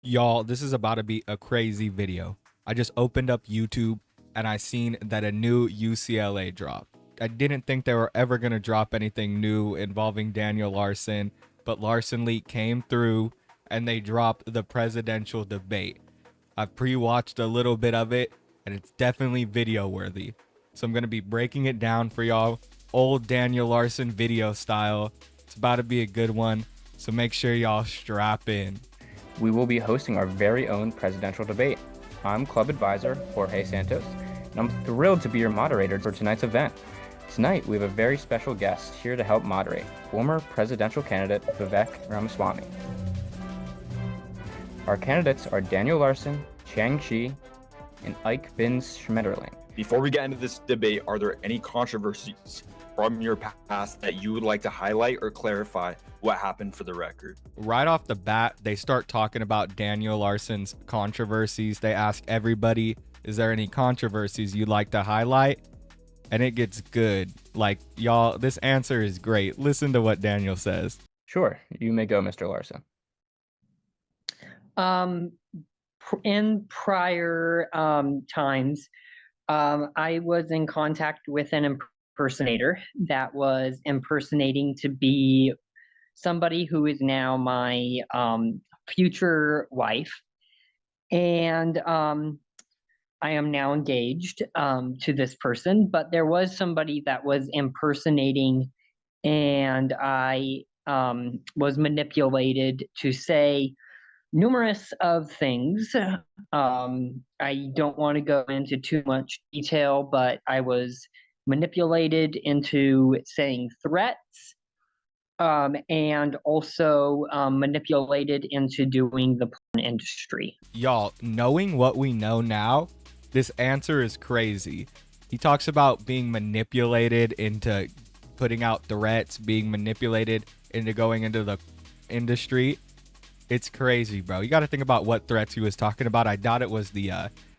Y'all, this is about to be a crazy video. I just opened up YouTube and I seen that a new UCLA dropped. I didn't think they were ever going to drop anything new involving Daniel Larson, but Larson Leak came through and they dropped the presidential debate. I've pre-watched a little bit of it and it's definitely video worthy. So I'm going to be breaking it down for y'all, old Daniel Larson video style. It's about to be a good one, so make sure y'all strap in. We will be hosting our very own presidential debate. I'm Club Advisor Jorge Santos, and I'm thrilled to be your moderator for tonight's event. Tonight, we have a very special guest here to help moderate, former presidential candidate Vivek Ramaswamy. Our candidates are Daniel Larson, Chang Chi, and Ike Bin Schmetterling. Before we get into this debate, are there any controversies from your past that you would like to highlight or clarify what happened for the record? Right off the bat, they start talking about Daniel Larson's controversies. They ask everybody, is there any controversies you'd like to highlight? And it gets good. Like, y'all, this answer is great. Listen to what Daniel says. Sure, you may go, Mr. Larson. In prior times, I was in contact with an impersonator that was impersonating to be somebody who is now my future wife. And I am now engaged to this person, but there was somebody that was impersonating, and I was manipulated to say numerous of things. I don't want to go into too much detail, but I was manipulated into saying threats, and also manipulated into doing the porn industry. Y'all, knowing what we know now, this answer is crazy. He talks about being manipulated into putting out threats, being manipulated into going into the industry. It's crazy, bro. You got to think about what threats he was talking about. I doubt it was the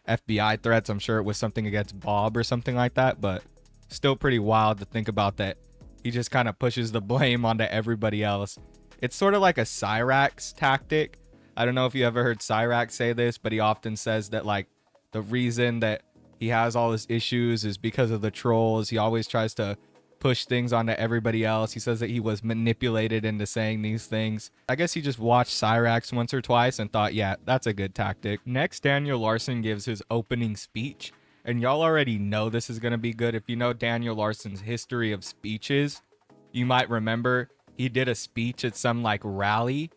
FBI threats. I'm sure it was something against Bob or something like that, but still pretty wild to think about that. He just kind of pushes the blame onto everybody else. It's sort of like a Cyrax tactic. I don't know if you ever heard Cyrax say this, but he often says that, like, the reason that he has all his issues is because of the trolls. He always tries to push things onto everybody else. He says that he was manipulated into saying these things. I guess he just watched Cyrax once or twice and thought, yeah, that's a good tactic. Next, Daniel Larson gives his opening speech. And y'all already know this is going to be good. If you know Daniel Larson's history of speeches, you might remember he did a speech at some like rally,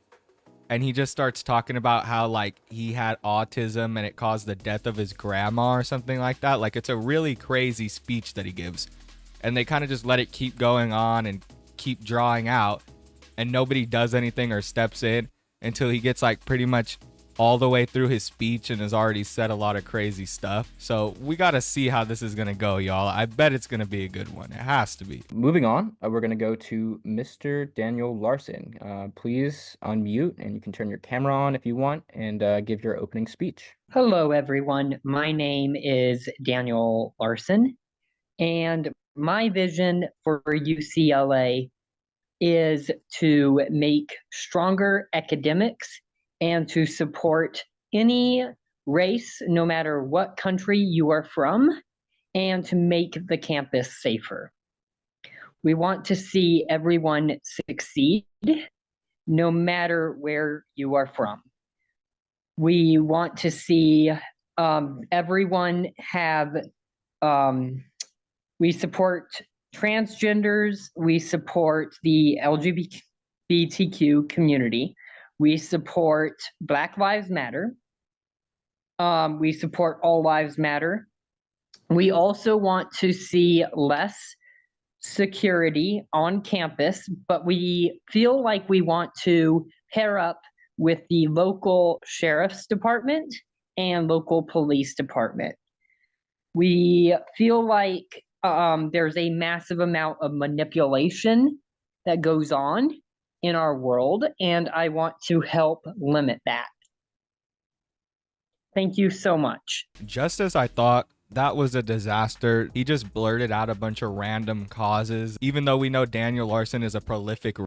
and he just starts talking about how like he had autism and it caused the death of his grandma or something like that. Like, it's a really crazy speech that he gives. And they kind of just let it keep going on and keep drawing out, and nobody does anything or steps in until he gets like pretty much all the way through his speech and has already said a lot of crazy stuff. So we got to see how this is going to go, y'all. I bet it's going to be a good one. It has to be. Moving on, we're going to go to Mr. Daniel Larson. Please unmute, and you can turn your camera on if you want, and give your opening speech. Hello, everyone. My name is Daniel Larson, and my vision for UCLA is to make stronger academics and to support any race, no matter what country you are from, and to make the campus safer. We want to see everyone succeed, no matter where you are from. We want to see everyone have we support transgenders. We support the LGBTQ community. We support Black Lives Matter. We support All Lives Matter. We also want to see less security on campus, but we feel like we want to pair up with the local sheriff's department and local police department. We feel like there's a massive amount of manipulation that goes on in our world, and I want to help limit that. Thank you so much. Just as I thought, that was a disaster. He just blurted out a bunch of random causes, even though we know Daniel Larson is a prolific,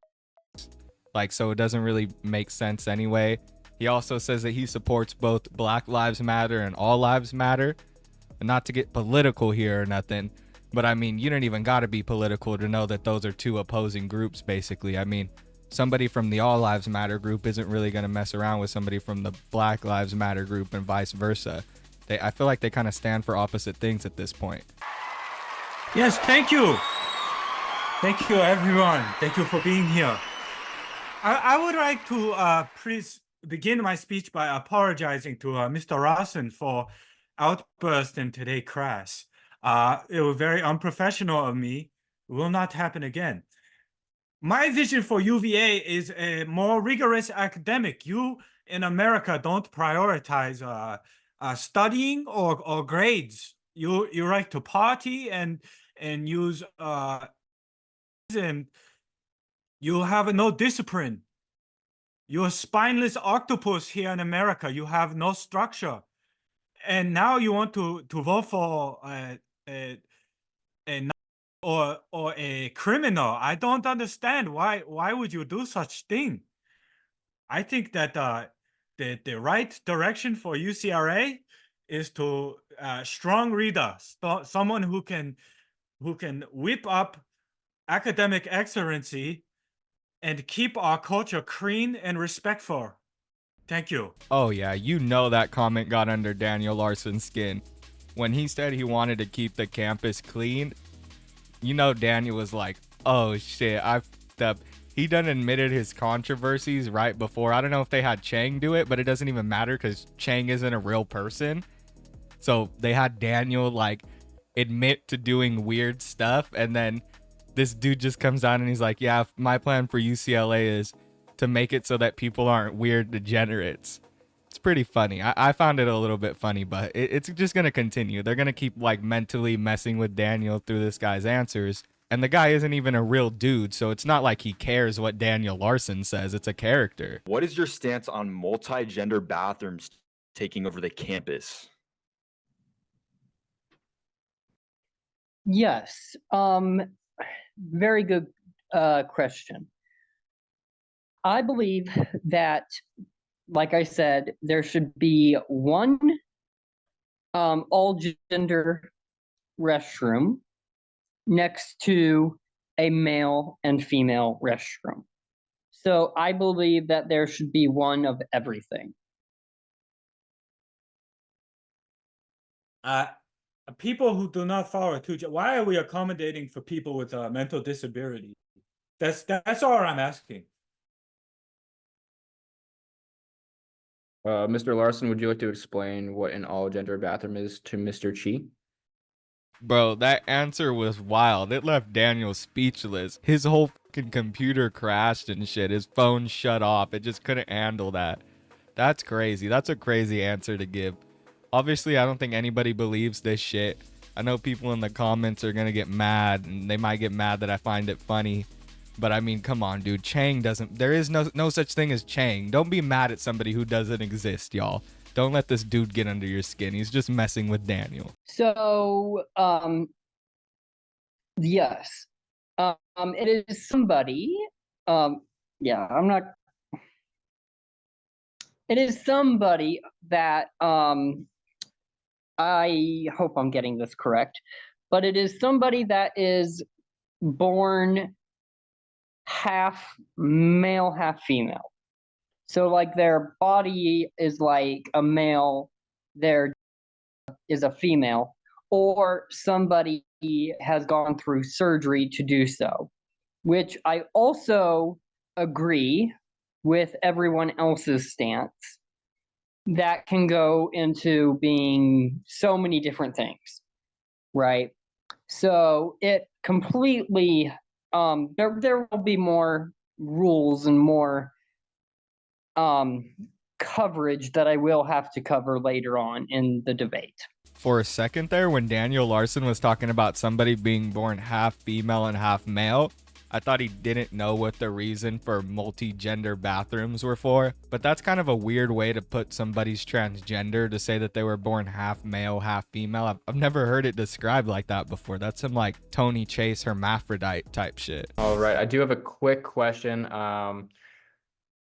like, so it doesn't really make sense anyway. He also says that he supports both Black Lives Matter and All Lives Matter. And not to get political here or nothing, but I mean, you don't even got to be political to know that those are two opposing groups, basically. I mean, somebody from the All Lives Matter group isn't really going to mess around with somebody from the Black Lives Matter group and vice versa. I feel like they kind of stand for opposite things at this point. Yes, thank you. Thank you, everyone. Thank you for being here. I would like to please begin my speech by apologizing to Mr. Larson for outburst in today's class. It was very unprofessional of me. It will not happen again. My vision for UVA is a more rigorous academic. You in America don't prioritize studying or grades. You like to party and use and you have no discipline. You're a spineless octopus here in America. You have no structure. And now you want to vote for a criminal. I don't understand why would you do such thing. I think that the right direction for UCLA is to strong reader, someone who can whip up academic excellency and keep our culture clean and respectful. Thank you. Oh yeah, you know that comment got under Daniel Larson's skin. When he said he wanted to keep the campus clean, you know Daniel was like, oh shit, I fucked up. He done admitted his controversies right before. I don't know if they had Chang do it, but it doesn't even matter because Chang isn't a real person. So they had Daniel like admit to doing weird stuff, and then this dude just comes out and he's like, yeah, my plan for UCLA is to make it so that people aren't weird degenerates. It's pretty funny. I found it a little bit funny, but it's just going to continue. They're going to keep like mentally messing with Daniel through this guy's answers. And the guy isn't even a real dude, so it's not like he cares what Daniel Larson says. It's a character. What is your stance on multi-gender bathrooms taking over the campus? Yes. Very good question. I believe that, like I said, there should be one all gender restroom next to a male and female restroom. So I believe that there should be one of everything. People who do not follow why are we accommodating for people with mental disability? That's all I'm asking. Mr. Larson, would you like to explain what an all-gender bathroom is to Mr. Chi? Bro, that answer was wild. It left Daniel speechless. His whole fucking computer crashed and shit. His phone shut off. It just couldn't handle that. That's crazy. That's a crazy answer to give. Obviously, I don't think anybody believes this shit. I know people in the comments are gonna get mad, and they might get mad that I find it funny. But I mean, come on, dude. Chang doesn't... There is no such thing as Chang. Don't be mad at somebody who doesn't exist, y'all. Don't let this dude get under your skin. He's just messing with Daniel. So, yes. It is somebody... yeah, I'm not... It is somebody that... I hope I'm getting this correct. But it is somebody that is born half male, half female. So like their body is like a male, there is a female, or somebody has gone through surgery to do so, which I also agree with everyone else's stance. That can go into being so many different things, right? So it completely, there will be more rules and more coverage that I will have to cover later on in the debate. For a second there, when Daniel Larson was talking about somebody being born half female and half male, I thought he didn't know what the reason for multi-gender bathrooms were for, but that's kind of a weird way to put somebody's transgender, to say that they were born half male, half female. I've never heard it described like that before. That's some like Tony Chase hermaphrodite type shit. All right, I do have a quick question.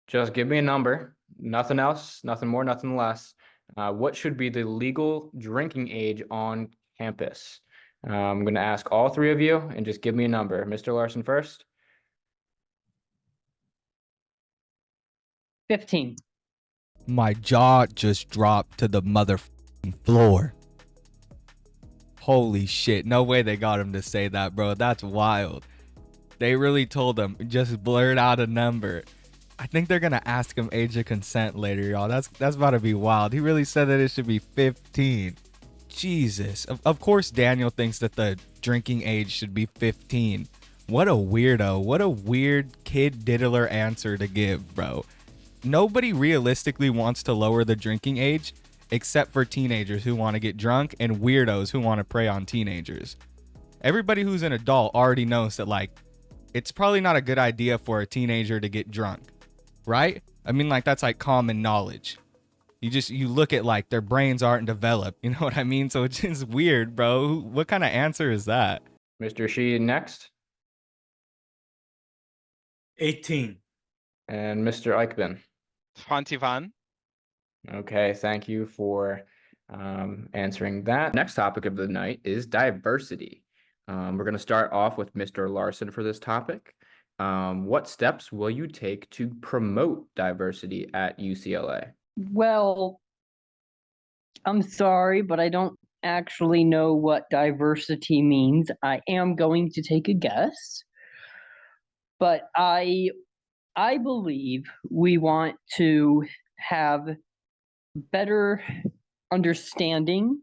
Just give me a number. Nothing else, nothing more, nothing less. What should be the legal drinking age on campus? I'm going to ask all three of you and just give me a number. Mr. Larson first. 15. My jaw just dropped to the motherfucking floor. Holy shit. No way they got him to say that, bro. That's wild. They really told him, just blurt out a number. I think they're going to ask him age of consent later, y'all. That's about to be wild. He really said that it should be 15. Jesus. Of course, Daniel thinks that the drinking age should be 15. What a weirdo. What a weird kid diddler answer to give, bro. Nobody realistically wants to lower the drinking age except for teenagers who want to get drunk and weirdos who want to prey on teenagers. Everybody who's an adult already knows that, like, it's probably not a good idea for a teenager to get drunk, right? I mean, like, that's like common knowledge. You look at, like, their brains aren't developed, you know what I mean? So it's just weird, bro. What kind of answer is that? Mr. Shi next. 18. And Mr. Eichmann. 21. Okay, thank you for answering that. Next topic of the night is diversity. We're going to start off with Mr. Larson for this topic. What steps will you take to promote diversity at UCLA? Well, I'm sorry, but I don't actually know what diversity means. I am going to take a guess, but I believe we want to have better understanding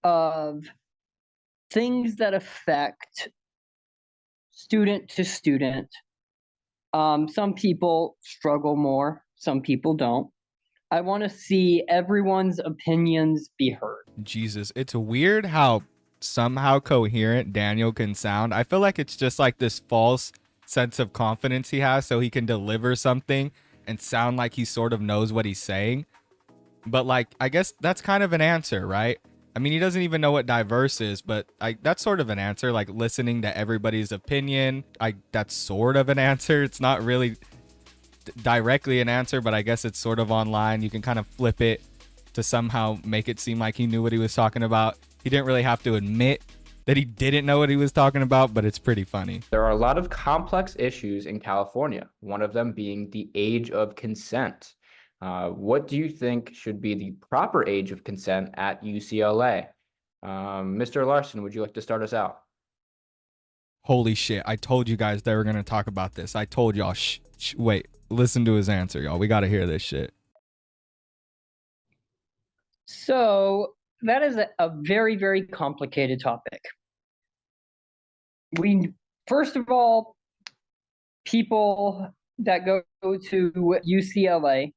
of things that affect student to student. Some people struggle more, some people don't. I want to see everyone's opinions be heard. Jesus, it's weird how somehow coherent Daniel can sound. I feel like it's just like this false sense of confidence he has so he can deliver something and sound like he sort of knows what he's saying. But, like, I guess that's kind of an answer, right? I mean, he doesn't even know what diverse is, but that's sort of an answer, like listening to everybody's opinion. That's sort of an answer. It's not really directly an answer, but I guess it's sort of online. You can kind of flip it to somehow make it seem like he knew what he was talking about. He didn't really have to admit that he didn't know what he was talking about, but it's pretty funny. There are a lot of complex issues in California, one of them being the age of consent. What do you think should be the proper age of consent at UCLA? Mr. Larson, would you like to start us out? Holy shit. I told you guys they were going to talk about this. I told y'all, wait, listen to his answer, y'all. We got to hear this shit. So that is a very, very complicated topic. First of all, people that go to UCLA,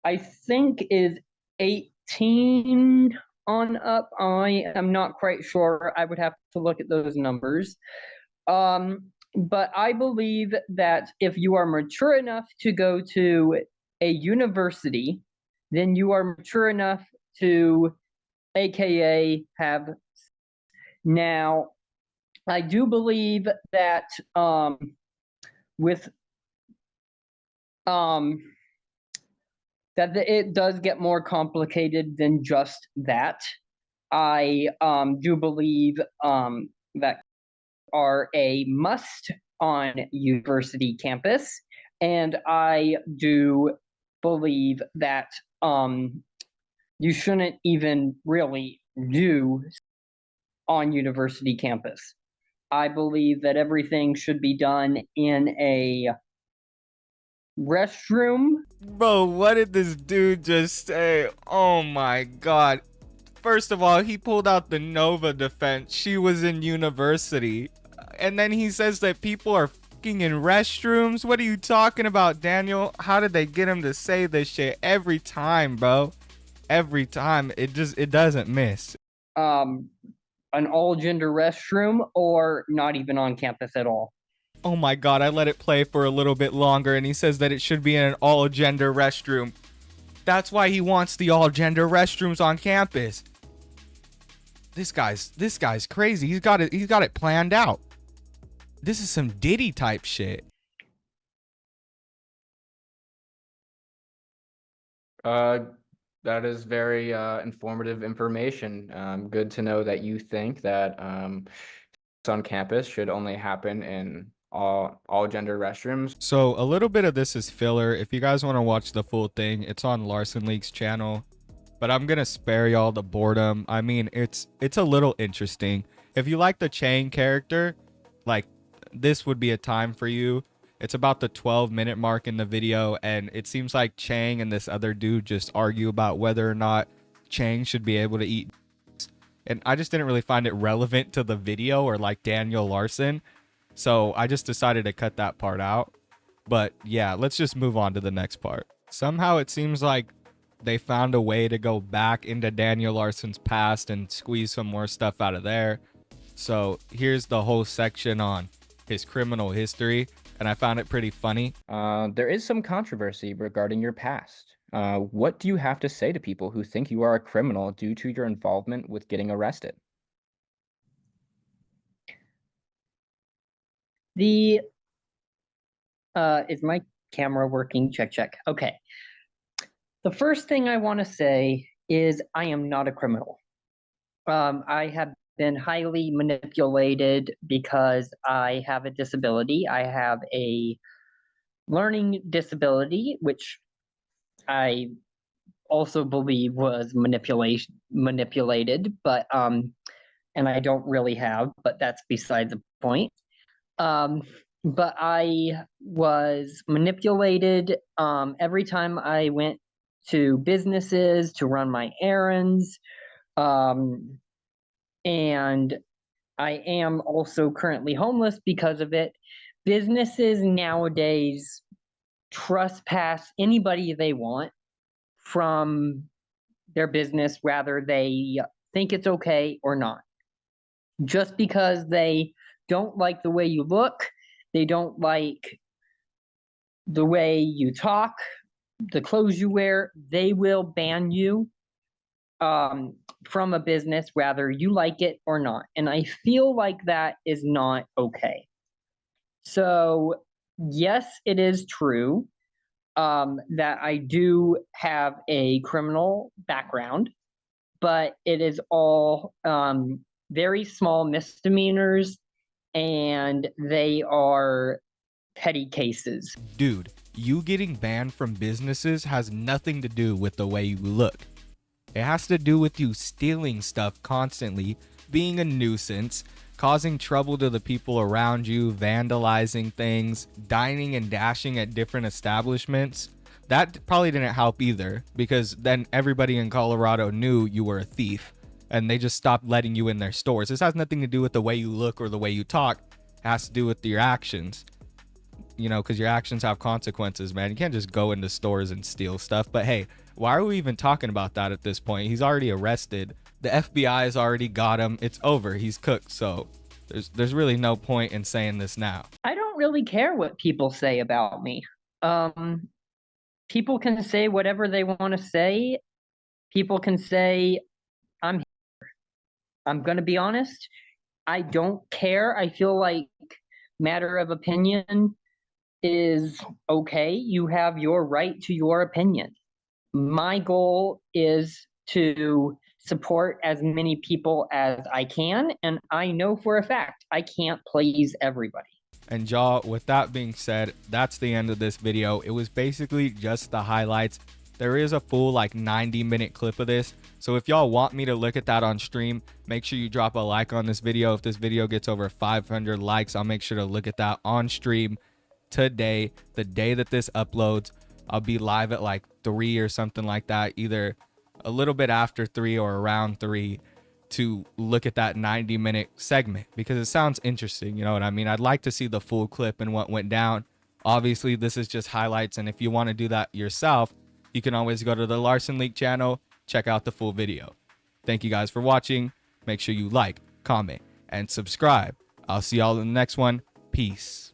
I think is 18 on up. I am not quite sure. I would have to look at those numbers. But I believe that if you are mature enough to go to a university, then you are mature enough to AKA have. Now, I do believe that it does get more complicated than just that. I do believe that are a must on university campus, and I do believe that you shouldn't even really do on university campus. I believe that everything should be done in a restroom. Bro, what did this dude just say? Oh my god. First of all, he pulled out the Nova defense. She was in university. And then he says that people are fucking in restrooms. What are you talking about, Daniel? How did they get him to say this shit every time, bro? Every time. It doesn't miss. An all-gender restroom, or not even on campus at all. Oh my god, I let it play for a little bit longer and he says that it should be in an all-gender restroom. That's why he wants the all-gender restrooms on campus. This guy's crazy. He's got it planned out. This is some Diddy type shit. That is very informative information. Good to know that you think that on campus should only happen in all gender restrooms. So a little bit of this is filler. If you guys want to watch the full thing, it's on Larson League's channel. But I'm gonna spare y'all the boredom. I mean, it's a little interesting. If you like the Chang character, like, this would be a time for you. It's about the 12-minute mark in the video, and it seems like Chang and this other dude just argue about whether or not Chang should be able to eat. And I just didn't really find it relevant to the video or like Daniel Larson. So I just decided to cut that part out. But yeah, let's just move on to the next part. Somehow it seems like they found a way to go back into Daniel Larson's past and squeeze some more stuff out of there. So here's the whole section on his criminal history, and I found it pretty funny. There is some controversy regarding your past. What do you have to say to people who think you are a criminal due to your involvement with getting arrested? Is my camera working? Check, check. Okay. The first thing I want to say is I am not a criminal. I have been highly manipulated because I have a disability. I have a learning disability, which I also believe was manipulated, but and I don't really have, but that's beside the point. But I was manipulated every time I went to businesses to run my errands. And I am also currently homeless because of it. Businesses nowadays trespass anybody they want from their business, whether they think it's okay or not. Just because they don't like the way you look, they don't like the way you talk, the clothes you wear, they will ban you from a business, whether you like it or not. And I feel like that is not okay. So yes, it is true that I do have a criminal background, but it is all very small misdemeanors, and they are petty cases. Dude, you getting banned from businesses has nothing to do with the way you look. It has to do with you stealing stuff constantly, being a nuisance, causing trouble to the people around you, vandalizing things, dining and dashing at different establishments. That probably didn't help either, because then everybody in Colorado knew you were a thief and they just stopped letting you in their stores. This has nothing to do with the way you look or the way you talk. It has to do with your actions. You know, because your actions have consequences, man. You can't just go into stores and steal stuff. But hey, why are we even talking about that at this point? He's already arrested. The FBI has already got him. It's over. He's cooked. So there's really no point in saying this now. I don't really care what people say about me. People can say whatever they want to say. People can say I'm here. I'm going to be honest. I don't care. I feel like matter of opinion is okay. You have your right to your opinion. My goal is to support as many people as I can, and I know for a fact I can't please everybody. And y'all, with that being said, that's the end of this video. It was basically just the highlights. There is a full like 90-minute clip of this, so if y'all want me to look at that on stream, make sure you drop a like on this video. If this video gets over 500 likes, I'll make sure to look at that on stream today, the day that this uploads. I'll be live at like 3 or something like that, either a little bit after 3 or around 3, to look at that 90-minute segment, because it sounds interesting. You know what I mean? I'd like to see the full clip and what went down. Obviously, this is just highlights, and if you want to do that yourself, you can always go to the Larson League channel, check out the full video. Thank you guys for watching. Make sure you like, comment, and subscribe. I'll see y'all in the next one. Peace.